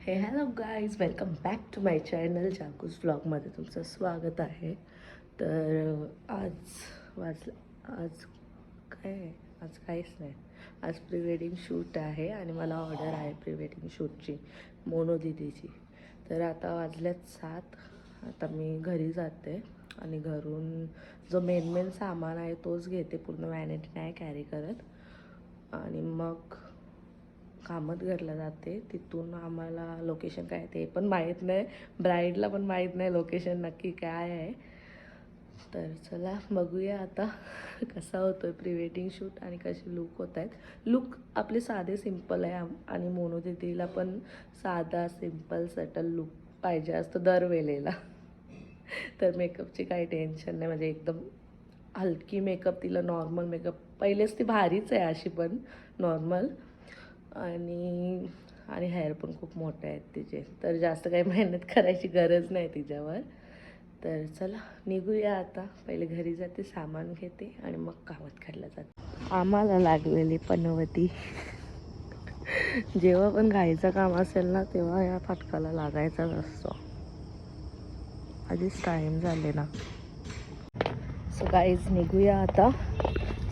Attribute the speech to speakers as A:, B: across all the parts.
A: हे hello guys, welcome back to my channel. जाकूस व्लॉगमध्ये तुमचं स्वागत आहे. तर आज काय आहे? आज काहीच नाही. आज प्री वेडिंग शूट आहे आणि मला ऑर्डर आहे प्री वेडिंग शूटची, मोनो दीदीची. तर आता वाजल्यात 7. आता मी घरी जाते आणि घरून जो मेन सामान आहे तोच घेते, पूर्ण वॅनिटी नाही कॅरी करत. आणि मग कामत घरला जाते. तिथून आम्हाला लोकेशन काय ते पण माहीत नाही, ब्राईडला पण माहीत नाही लोकेशन नक्की काय आहे. तर चला बघूया आता कसा होतो आहे प्री वेडिंग शूट आणि कसे लुक होत आहेत. लुक आपले साधे सिम्पल आहे आणि मोनो दीदीला पण साधा सिम्पल सटल लुक पाहिजे असतं दरवेळेला. तर मेकअपची काही टेन्शन नाही, म्हणजे एकदम हलकी मेकअप, तिला नॉर्मल मेकअप. पहिलेच ती भारीच आहे अशी पण नॉर्मल, आणि हेअर पण खूप मोठे आहेत तिचे, तर जास्त काही मेहनत करायची गरज नाही तिच्यावर. तर चला निघूया आता. पहिले घरी जाते, सामान घेते आणि मग कामात खायला जाते. आम्हाला लागलेली पनवती. जेव्हा पण घाईचं काम असेल ना तेव्हा या फटकाला लागायचाच असतो. आधीच टाईम झाले ना. सो गाईज निघूया आता.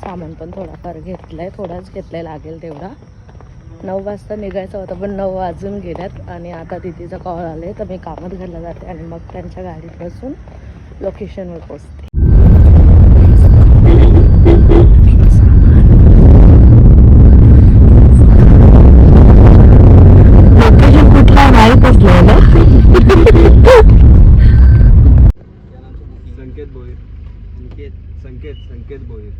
A: सामान पण थोडाफार घेतलं आहे, थोडाच घेतला आहे, लागेल तेवढा. 9 वाजता निघायचं होतं पण 9 वाजून गेल्यात आणि आता दीदीचा कॉल आले, तर मी कामात घरला जाते आणि मग त्यांच्या गाडीत बसून लोकेशनवर पोचते. लोकेशन कुठला माहीतच नाही ना.
B: संकेत भोईर. संकेत भोईर.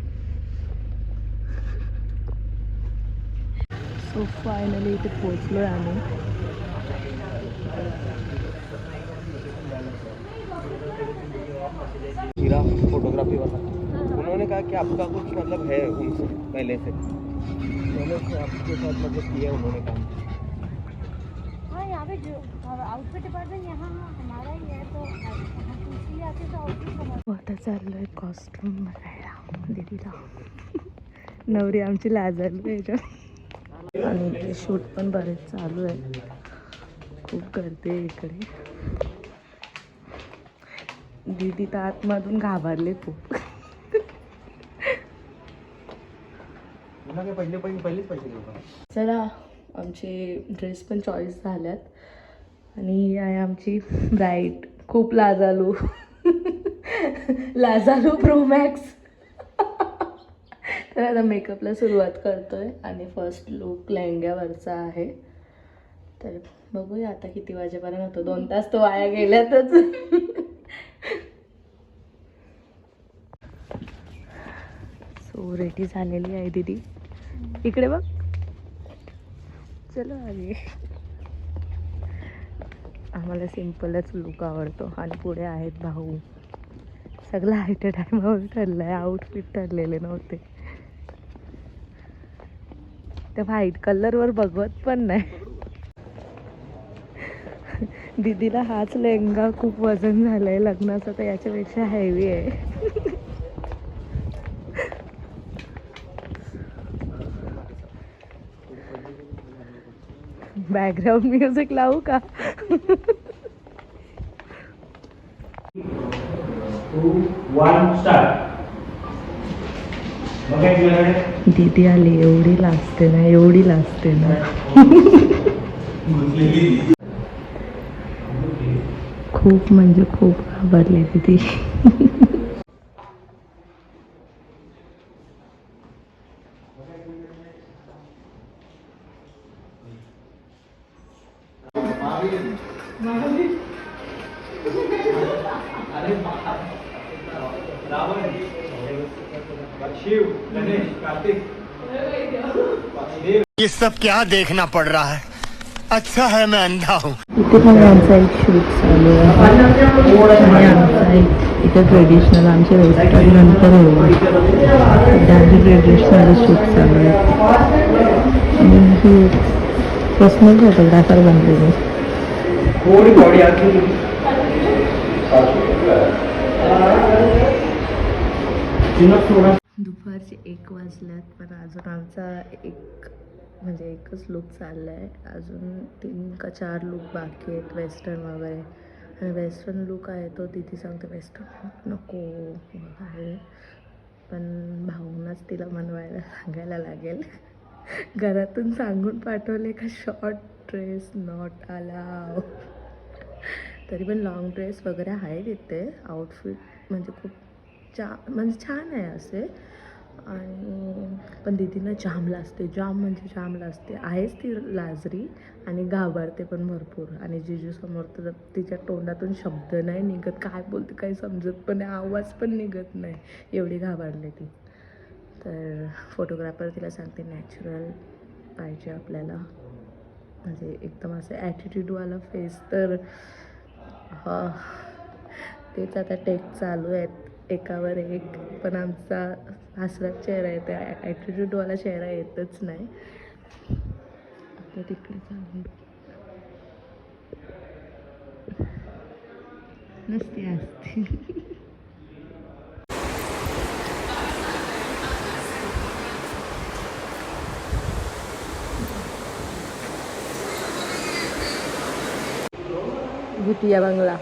A: सो फायनली इथे पोचलोय आम्ही.
B: फोटोग्राफी वाला उन्होंने कहा कि आपका कुछ मतलब है उनसे पहले से आपके साथ मतलब किया उन्होंने काम.
C: हाँ, यहाँ पे जो आउटफिट डिपार्टमेंट यहाँ हमारा ही है, तो हम इसलिए आते तो आउटफिट
A: आता चाललोय कॉस्ट्यूम बघायला दीदीला. नवरी आमची लाजालू याच्यात. आणि इथे शूट पण बरेच चालू आहे, खूप गर्दी आहे इकडे. दीदी तर आतमधून घाबरले खूप. चला, आमचे ड्रेस पण चॉईस झाल्यात आणि ही आहे आमची ब्राईड. खूप लाजालू. लाजालू प्रो मॅक्स. तर आता मेकअपला सुरुवात करतोय आणि फर्स्ट लुक लेहंग्यावरचा आहे. तर बघूया आता किती वाजेपर्यंत होतो. 2 तास तो वाया गेल्यातच. सो रेडी झालेली आहे दीदी. इकडे बघ. चलो आगे. आम्हाला सिम्पलच लुक आवडतो आणि पुढे आहेत भाऊ. सगळं ॲट अ टाईमावर ठरलं आहे, आउटफिट ठरलेले नव्हते. त्या व्हाईट कलरवर बघवत पण नाही. दीदीला हाच लेहंगा खूप वजन झालंय लग्नाचा, तर याच्यापेक्षा हेवी आहे. बॅकग्राऊंड म्युझिक लावू का?
D: 2, 1 स्टार्ट.
A: दीदी आली. एवढी लाजते ना, एवढी लाजते ना. खूप म्हणजे खूप घाबरली दीदी.
B: शिव, गणेश, कार्तिक.
E: ये सब क्या देखना पड़ रहा है. अच्छा है मैं अंधा हूँ.
A: इथे पण आमचा एक शूट चालू आहे आणि आमचा एक इथे ट्रेडिशनल आमचे वेस्टर्न नंतर होईल. सध्या आमचे ट्रेडिशनल शूट चालू आहे आणि ही पर्सनल फोटोग्राफर बनले मी.
D: थोड़ी बॉडी आती है.
A: दुपारचे 1 वाजल्यात पण अजून आमचा एक म्हणजे एकच लूक चालला आहे, अजून 3 का 4 लूक बाकी आहेत वेस्टर्न वगैरे. आणि वेस्टर्न लूक आहे तो दीदी सांगते वेस्टर्न लूक नको वगैरे, पण भाऊनच तिला मनवायला सांगायला लागेल. घरातून सांगून पाठवले का शॉर्ट ड्रेस नॉट अलाव. तरी पण लॉंग ड्रेस वगैरे आहे तिथे. आउटफिट म्हणजे खूप म्हणजे छान आहे असे. आणि पण दीदीनं जाम लाजते, जाम म्हणजे जाम लाजते. आहेच ती लाजरी आणि घाबरते पण भरपूर. आणि जिजूसमोर तर तिच्या तोंडातून शब्द नाही निघत, काय बोलते काही समजत पण नाही, आवाज पण निघत नाही, एवढी घाबरली ती. तर फोटोग्राफर तिला सांगते नॅचरल पाहिजे आपल्याला, म्हणजे एकदम असं ॲटिट्यूडवाला फेस. तर हा तेच आता टेक चालू आहेत एकावर एक, पण आमचा हसराच चेहरा आहे, त्या ॲटिट्यूडवाला चेहरा येतच नाही. आता तिकडे चालू नसते असते. भूतिया बंगला.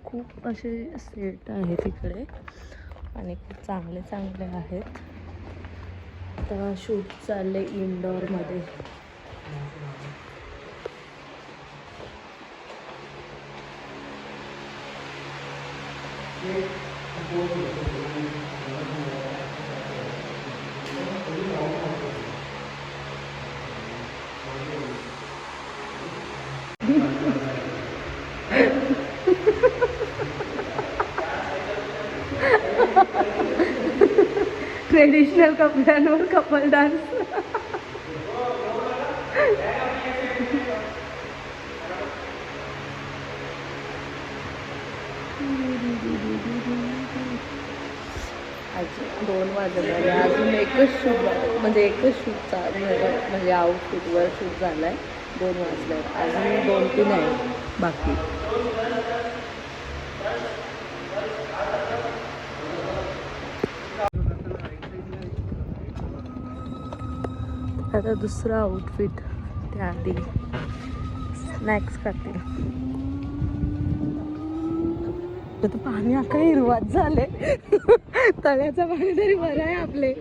A: खूप असे सेट आहे तिकडे आणि खूप चांगले चांगले आहेत. तर शूट चालले इनडोअरमध्ये. ट्रेडिशनल कपड्यांवर कपल डान्स. अजून 2 वाजले, अजून एकच शूट म्हणजे म्हणजे आउटफिटवर शूट झालं आहे. 2 वाजले, अजून 2-3 आहे बाकी. आता दुसरं आउटफिट त्याआधी स्नॅक्स खातील. तर पाणी आता हिरवाच झाले. तळ्याचं पाणी तरी बरं आहे आपले.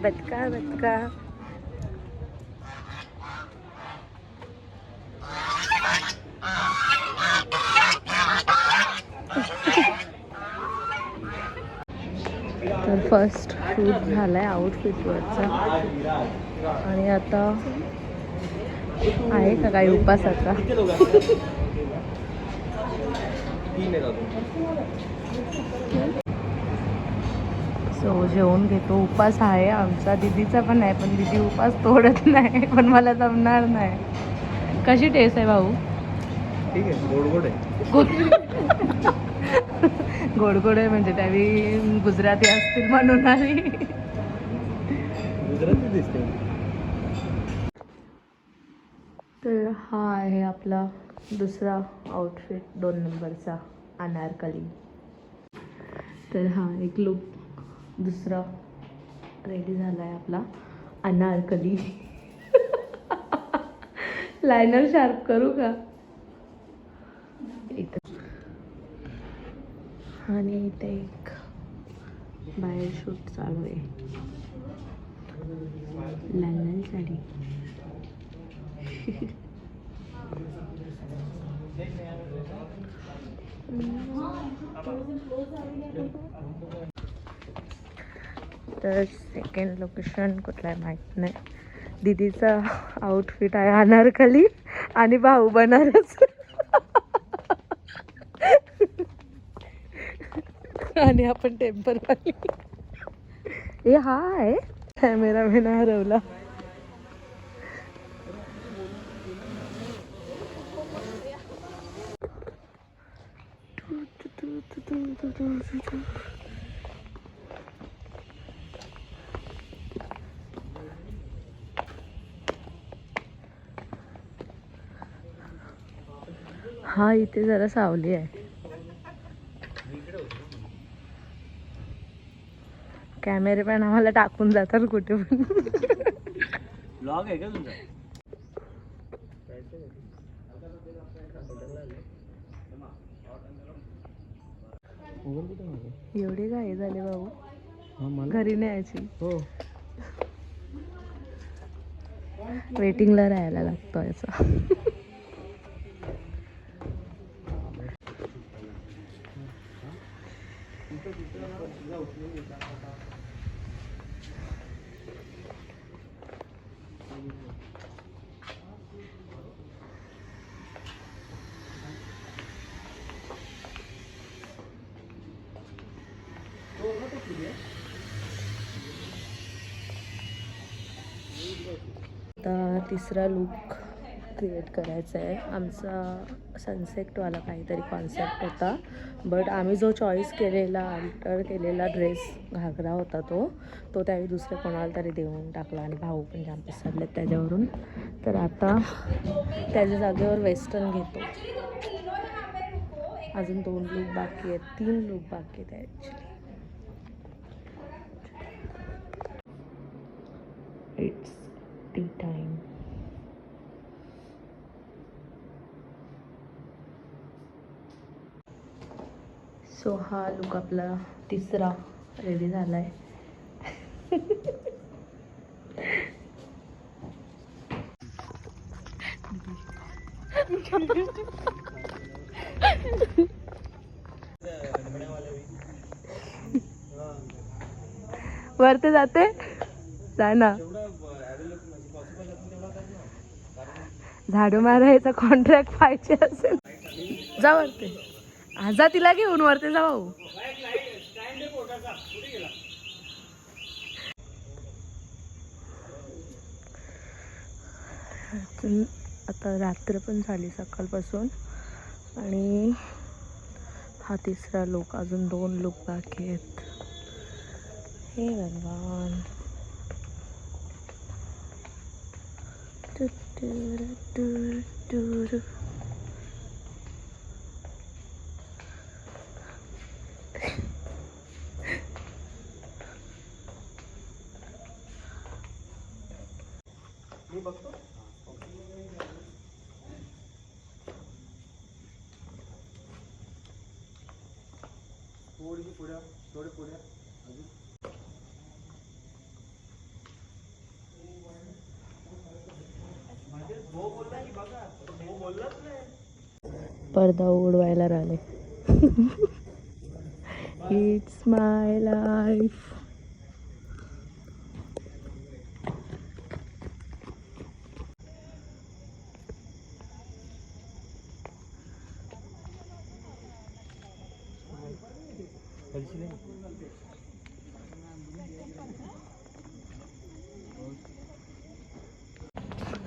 A: बदका बदका. तर फर्स्ट शूट झालाय आउटफिटवरचा. आणि आता आहे का काही उपासाचा. सो जेवून घेतो. उपास आहे आमचा, दीदीचा पण आहे, पण दीदी उपास तोडत नाही, पण मला जमणार नाही. कशी टेस्ट आहे भाऊ?
B: ठीक आहे, गोड गोड आहे.
A: गोड गोड आहे म्हणजे त्यावेळी गुजराती असतील म्हणून. आणि
B: गुजराती दिसते.
A: तर हा आहे आपला दुसरा आउटफिट 2 नंबरचा अनारकली. तर हा एक लुक दुसरा रेडी झाला आहे आपला अनारकली. लायनर शार्प करू का? आणि इथे एक बाहेर शूट चालू आहे. लायनर साडी. तर सेकंड लोकेशन कुठलं आहे माहीत नाही. दीदीचा आउटफिट आहे अनारकली आणि भाऊ बनारस. आणि आपण टेम्पल वाली. हे हा आहे कॅमेरामॅन हरवला. हा इथे जरा सावली आहे. कॅमेरामॅन आम्हाला टाकून जातात कुठे पण.
B: ब्लॉग आहे का तुमचा?
A: एवढे काय झाले बाबू,
B: हा मला
A: घरी नाही यायची.
B: हो.
A: वेटिंगला राहायला लागतो याचा. आता तिसरा लुक क्रिएट करायचा आहे. आमचा सनसेटवाला काहीतरी कॉन्सेप्ट होता, बट आम्ही जो चॉईस केलेला, अल्टर केलेला ड्रेस घागरा होता तो त्यावेळी दुसऱ्या कोणाला तरी देऊन टाकला आणि भाऊ पण जाम पिसरले त्याच्यावरून. तर आता त्याच्या जागेवर वेस्टर्न घेतो. अजून 2 लूक बाकी आहेत, 3 लूक बाकी आहेत actually. It's T time. So हा लुक आपला तिसरा रेडी झाला आहे. वरती जाते जा ना. झाडू मारायचा कॉन्ट्रॅक्ट पाहिजे असेल जा वरती. जा तिला घेऊन वरती जा भाऊ. आता रात्र पण झाली सकाळपासून आणि हा तिसरा लुक. अजून 2 लुक बाकी आहेत. हे भगवान.
B: मी बघतो. थोडे पुढे अजून.
A: पडदा उडवायला राहिले. It's my life.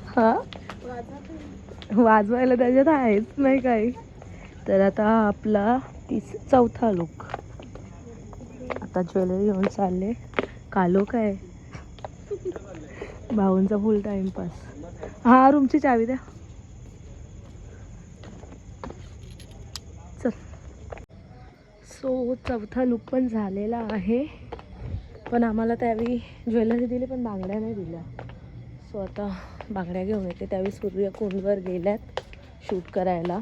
A: हा वाजवायला त्याच्यात आहेच नाही काही. तर आता आपला चौथा लुक. आता ज्वेलरी घेऊन चालले. कालो काय भाऊंचा फुल टाइमपास. हा रूमची चावी द्या. चल. सो चौथा लुक पण झालेला आहे, पण आम्हाला त्यावेळी ज्वेलरी दिली पण बांगड्या नाही दिल्या. सो आता बांगड्या घेऊन येते. त्यावेळी सूर्य कुंडवर गेल्यात शूट करायला.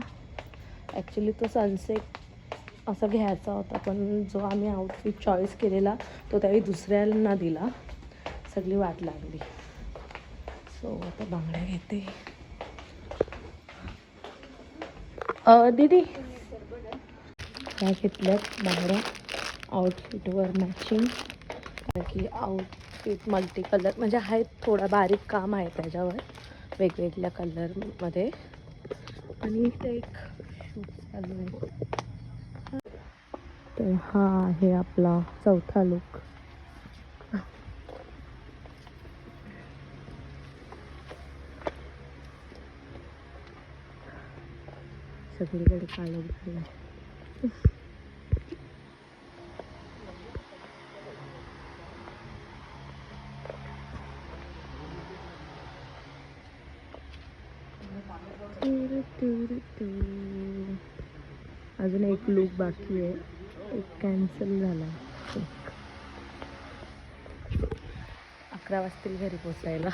A: ॲक्च्युली तो सनसेट असा घ्यायचा होता, पण जो आम्ही आउटफिट चॉईस केलेला तो त्यावेळी दुसऱ्यांना दिला. सगळी वाट लागली. सो आता बांगड्या घेते. दीदी ह्या घेतल्यात बांगड्या आउटफिटवर मॅचिंग. कारण की आउटफिट मल्टी कलर म्हणजे आहेत, थोडा बारीक काम आहे त्याच्यावर वेगवेगळ्या कलरमध्ये. आणि इथे एक शूट चालू आहे. तर हा आहे आपला चौथा लुक. सगळीकडे काळं उठलं. अजून एक लूक बाकी आहे, एक कॅन्सल झाला. 11 वाजतील घरी पोचायला.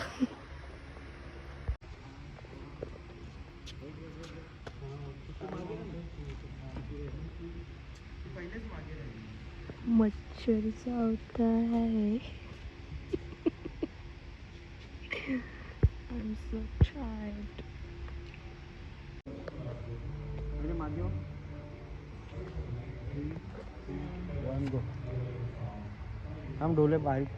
A: मच्छर चावता है. I'm so tired.
B: हम डोले बाइक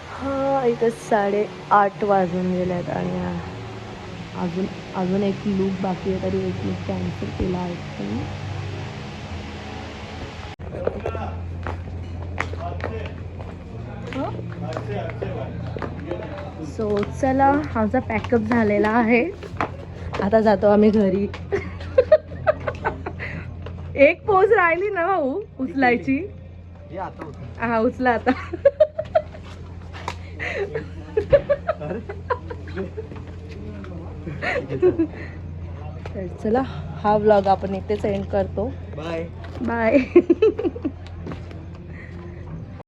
A: हा इथं 8:30 वाजून गेल्यात आणि अजून एक लूक बाकी आहे, तरी एक लूक कॅन्सल केला आहे. सो चला, आमचा पॅकअप झालेला आहे. आता जातो आम्ही घरी. एक पोच राहिली ना भाऊ उचलायची. हा उचला आता. तर चला, हा व्लॉग आपण इथेच एंड करतो.
B: Bye
A: bye.